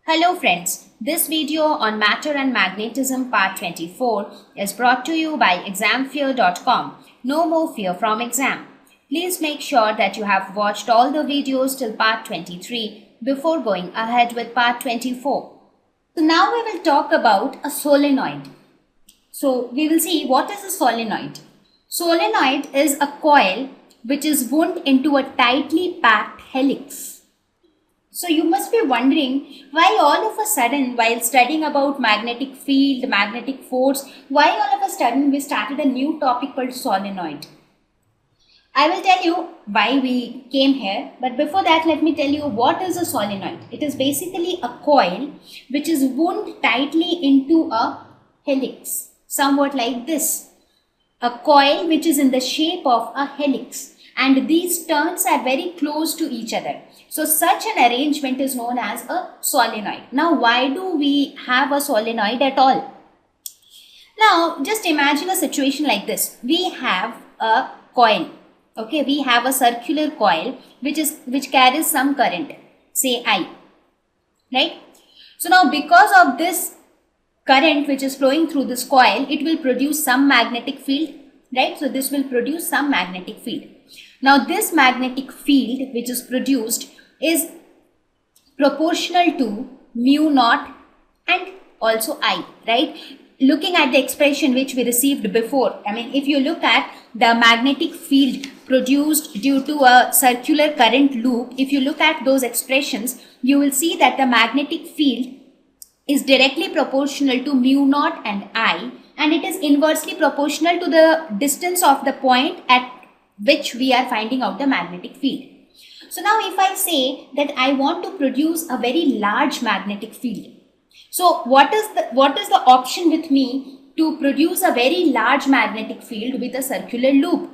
Hello friends, this video on Matter and Magnetism part 24 is brought to you by examfear.com. No more fear from exam. Please make sure that you have watched all the videos till part 23 before going ahead with part 24. So now we will talk about a solenoid. So we will see what is a solenoid. Solenoid is a coil which is wound into a tightly packed helix. So you must be wondering why all of a sudden, while studying about magnetic field, magnetic force, why all of a sudden we started a new topic called solenoid. I will tell you why we came here, but before that let me tell you what is a solenoid. It is basically a coil which is wound tightly into a helix, somewhat like this. A coil which is in the shape of a helix, and these turns are very close to each other. So such an arrangement is known as a solenoid. Now why do we have a solenoid at all? Now just imagine a situation like this. We have a coil. Okay, we have a circular coil which carries some current, say I. Right? So now because of this current which is flowing through this coil, it will produce some magnetic field. Right? So this will produce some magnetic field. Now this magnetic field which is produced is proportional to mu naught and also I, right? Looking at the expression which we received before, if you look at the magnetic field produced due to a circular current loop, if you look at those expressions, you will see that the magnetic field is directly proportional to mu naught and I, and it is inversely proportional to the distance of the point at which we are finding out the magnetic field. So now if I say that I want to produce a very large magnetic field, so what is the option with me to produce a very large magnetic field with a circular loop?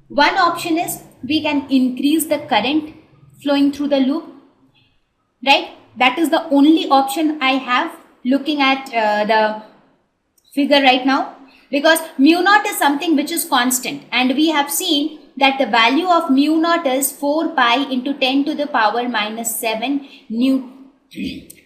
One option is we can increase the current flowing through the loop, right? That is the only option I have looking at the figure right now, because mu naught is something which is constant, and we have seen that the value of mu naught is 4 pi into 10 to the power minus 7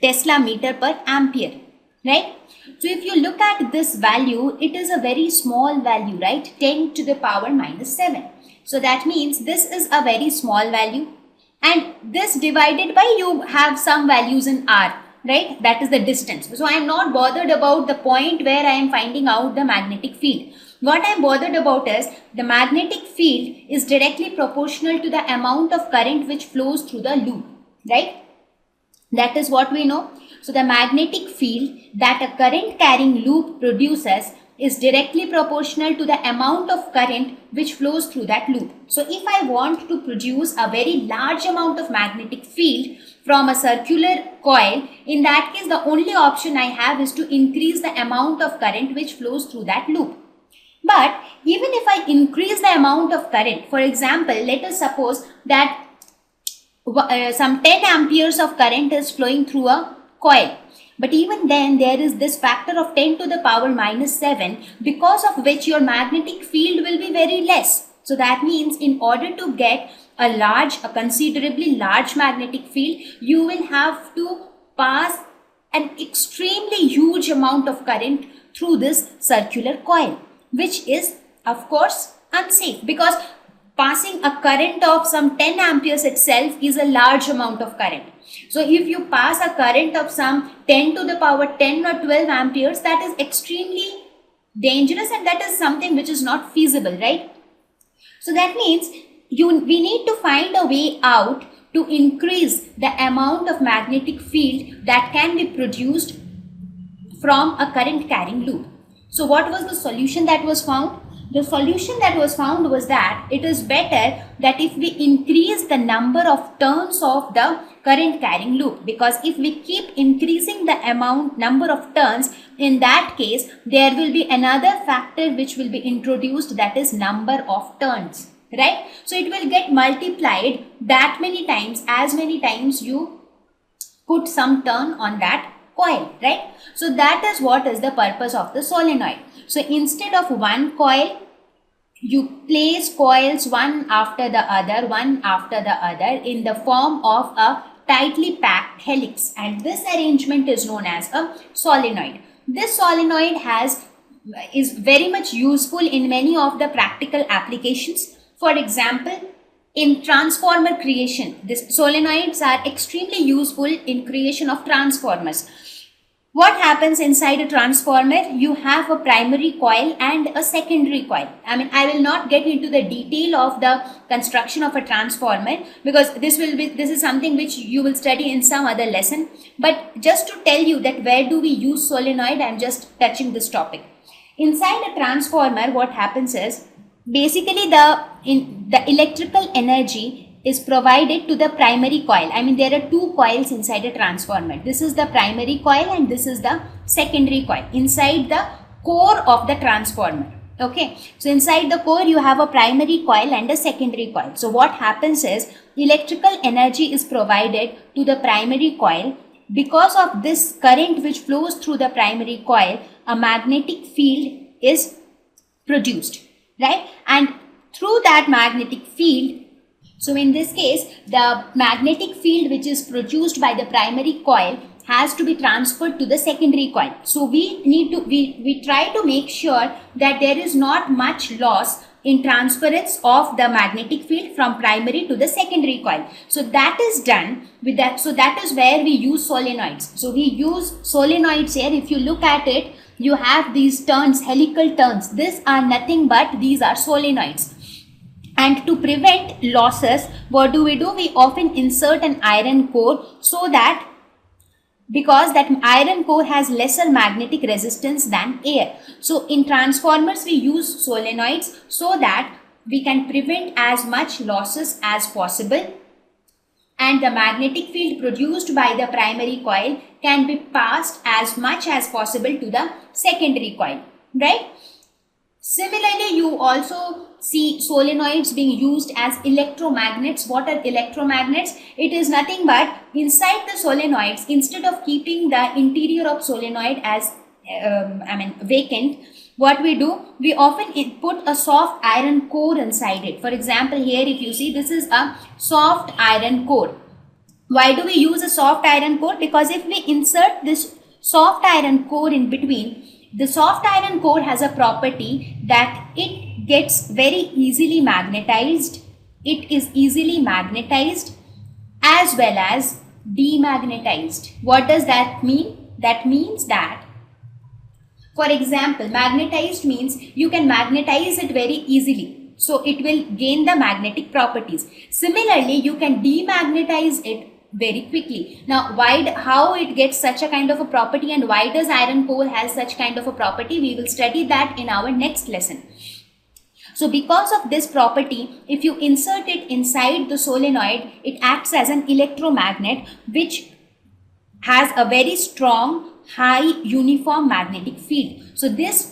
Tesla meter per ampere, right? So if you look at this value, it is a very small value, right? 10 to the power minus 7. So that means this is a very small value, and this divided by, you have some values in r, right? That is the distance. So I am not bothered about the point where I am finding out the magnetic field. What I am bothered about is the magnetic field is directly proportional to the amount of current which flows through the loop, right? That is what we know. So the magnetic field that a current carrying loop produces is directly proportional to the amount of current which flows through that loop. So if I want to produce a very large amount of magnetic field from a circular coil, in that case the only option I have is to increase the amount of current which flows through that loop. But even if I increase the amount of current, for example, let us suppose that some 10 amperes of current is flowing through a coil. But even then there is this factor of 10 to the power minus 7, because of which your magnetic field will be very less. So that means in order to get a considerably large magnetic field, you will have to pass an extremely huge amount of current through this circular coil, which is of course unsafe, because passing a current of some 10 amperes itself is a large amount of current. So if you pass a current of some 10 to the power 10 or 12 amperes, that is extremely dangerous, and that is something which is not feasible, right? So that means we need to find a way out to increase the amount of magnetic field that can be produced from a current carrying loop. So what was the solution that was found? The solution that was found was that it is better that if we increase the number of turns of the current carrying loop, because if we keep increasing the number of turns, in that case there will be another factor which will be introduced, that is number of turns, right? So it will get multiplied that many times, as many times you put some turn on that coil, right? So that is what is the purpose of the solenoid. So instead of one coil, you place coils one after the other in the form of a tightly packed helix, and this arrangement is known as a solenoid. This solenoid is very much useful in many of the practical applications. For example, in transformer creation, these solenoids are extremely useful in creation of transformers. What happens inside a transformer? You have a primary coil and a secondary coil. I will not get into the detail of the construction of a transformer, because this is something which you will study in some other lesson. But just to tell you that where do we use solenoid, I am just touching this topic. Inside a transformer, what happens is, basically the electrical energy is provided to the primary coil. There are two coils inside a transformer. This is the primary coil and this is the secondary coil inside the core of the transformer. Okay, so inside the core you have a primary coil and a secondary coil. So what happens is, electrical energy is provided to the primary coil. Because of this current which flows through the primary coil, a magnetic field is produced, right? And through that magnetic field, so in this case, the magnetic field which is produced by the primary coil has to be transferred to the secondary coil. So we try to make sure that there is not much loss in transference of the magnetic field from primary to the secondary coil. So that is done with that. So that is where we use solenoids. So we use solenoids here. If you look at it, you have these turns, helical turns. These are nothing but these are solenoids. And to prevent losses, what do? We often insert an iron core, so that because that iron core has lesser magnetic resistance than air. So in transformers we use solenoids so that we can prevent as much losses as possible, and the magnetic field produced by the primary coil can be passed as much as possible to the secondary coil, right? Similarly, you also see solenoids being used as electromagnets. What are electromagnets? It is nothing but inside the solenoids, instead of keeping the interior of solenoid as vacant, what we do, we often put a soft iron core inside it. For example, here if you see, this is a soft iron core. Why do we use a soft iron core? Because if we insert this soft iron core in between, the soft iron core has a property that it gets very easily magnetized. It is easily magnetized as well as demagnetized. What does that mean? That means that, for example, magnetized means you can magnetize it very easily. So it will gain the magnetic properties. Similarly, you can demagnetize it very quickly. Now, how it gets such a kind of a property, and why does iron core has such kind of a property, we will study that in our next lesson. So because of this property, if you insert it inside the solenoid, it acts as an electromagnet which has a very strong, high uniform magnetic field. So this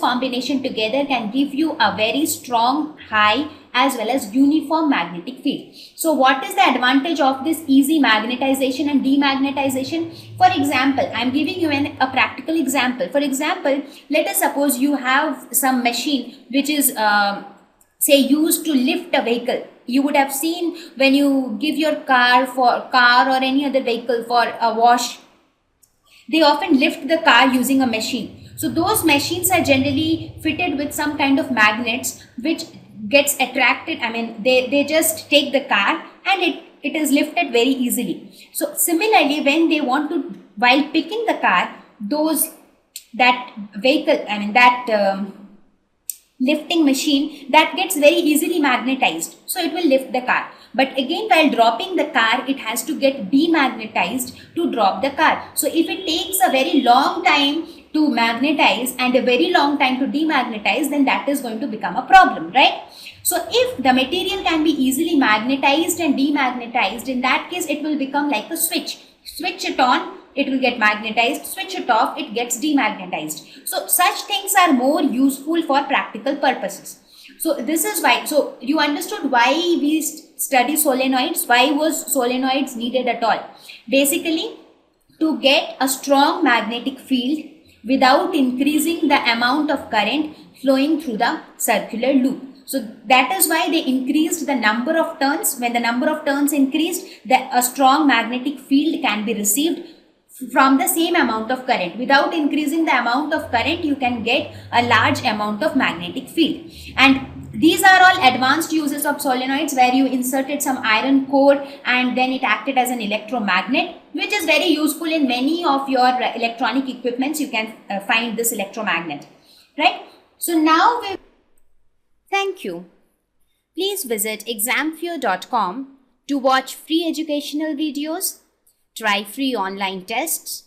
combination together can give you a very strong, high as well as uniform magnetic field. So what is the advantage of this easy magnetization and demagnetization? For example, I am giving you a practical example. For example, let us suppose you have some machine which is say used to lift a vehicle. You would have seen when you give your car or any other vehicle for a wash, they often lift the car using a machine. So those machines are generally fitted with some kind of magnets which gets attracted. They just take the car and it is lifted very easily. So similarly, when they want to, while picking the car, lifting machine, that gets very easily magnetized, so it will lift the car. But again, while dropping the car, it has to get demagnetized to drop the car. So if it takes a very long time to magnetize and a very long time to demagnetize, then that is going to become a problem, right? So if the material can be easily magnetized and demagnetized, in that case it will become like a switch. Switch it on, it will get magnetized. Switch it off, it gets demagnetized. So such things are more useful for practical purposes. So this is why, so you understood why we study solenoids. Why was solenoids needed at all? Basically, to get a strong magnetic field without increasing the amount of current flowing through the circular loop. So that is why they increased the number of turns. When the number of turns increased, a strong magnetic field can be received from the same amount of current. Without increasing the amount of current, you can get a large amount of magnetic field. And these are all advanced uses of solenoids, where you inserted some iron core and then it acted as an electromagnet, which is very useful in many of your electronic equipments. You can find this electromagnet, right? So now thank you. Please visit examfear.com to watch free educational videos, try free online tests,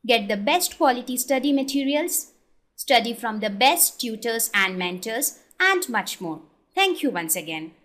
get the best quality study materials, study from the best tutors and mentors, and much more. Thank you once again.